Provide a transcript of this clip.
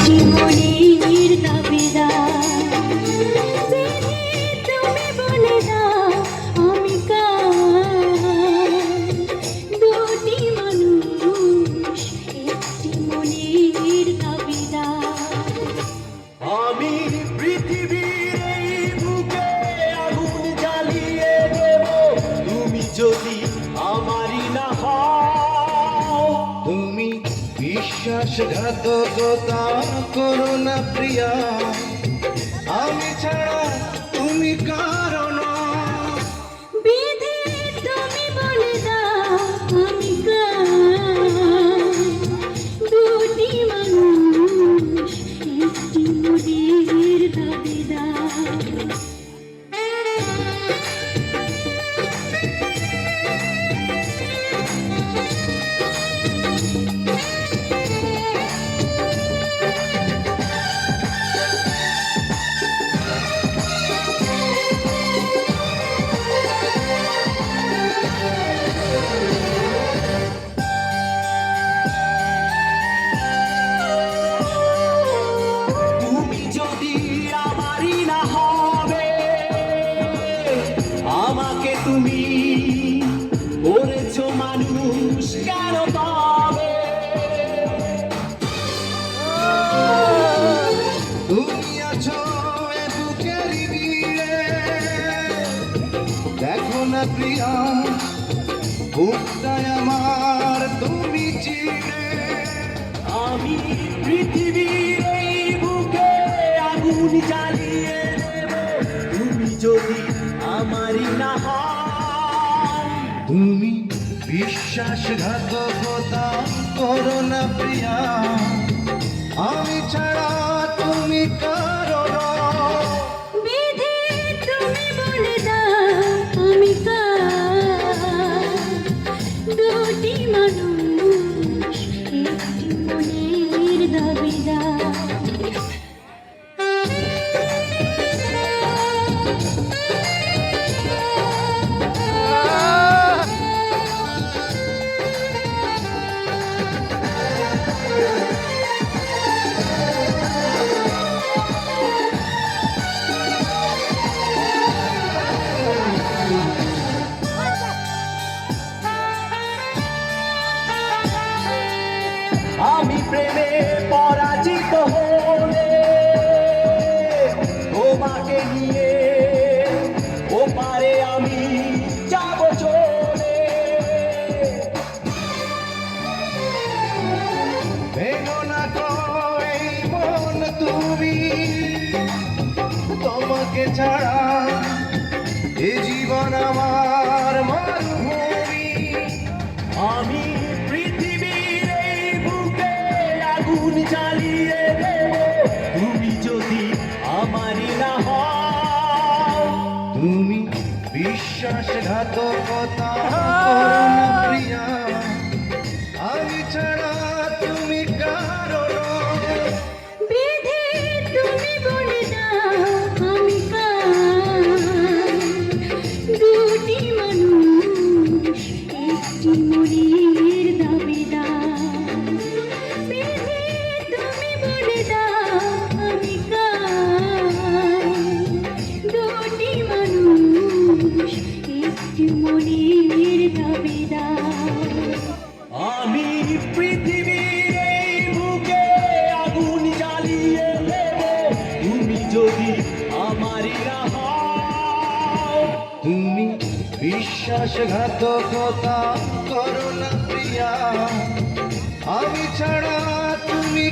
মনের দাবিদার তুমি বলে দাও আমি কার দুটি মানুষ একটি মনের দাবিদার আমি পৃথিবীর এই বুকে আগুন জ্বালিয়ে দেব তুমি যদি আমারই না হও তুমি বিশ্বাসঘাতকতা করো না প্রিয়া আমি ছাড়া তুমি কারণ বিধি তুমি বলে দাও আমি কার দুটি মানুষ একটি মনের দাবিদার তুমি যদি আমারই না হবে আমাকে তুমি করেছো মানুষ কেন পাবে তুমি আছো এ বুকের ভিড়ে দেখো না প্রিয়া বুকটায় আমার তুমি চিড়ে আমি পৃথিবীর এই বুকে আগুন জ্বালিয়ে দেব তুমি যদি আমারই না হও তুমি বিশ্বাসঘাতকতা করো না প্রিয়া আমি ছাড়া তুমি কারণ বিধি তুমি বলে দাও আমি কার দুটি মানুষ একটি মনের দাবিদার আমি প্রেমে পরাজিত হলে তোমাকে নিয়ে ওপারে আমি যাব চলে ভেঙো না তো এই মন তুমি তোমাকে ছাড়া এ জীবন আমার মরুভূমি আমি পৃথিবীর এই বুকে আগুন জ্বালিয়ে দেব তুমি যদি আমারই না হও তুমি বিশ্বাসঘাতকতা করো না প্রিয়া আমি ছাড়া তুমি কারণ বিধি তুমি বলে দাও আমি কার দুটি মানুষ একটি মনের দাবিদার বিধি তুমি বলে দাও আমি কার দুটি মানুষ একটি মনের দাবিদার আমি পৃথিবীর এই বুকে আগুন জ্বালিয়ে দেব তুমি যদি আমারই না হও তুমি বিশ্বাসঘাতকতা করো না প্রিয়া আমি ছাড়া তুমি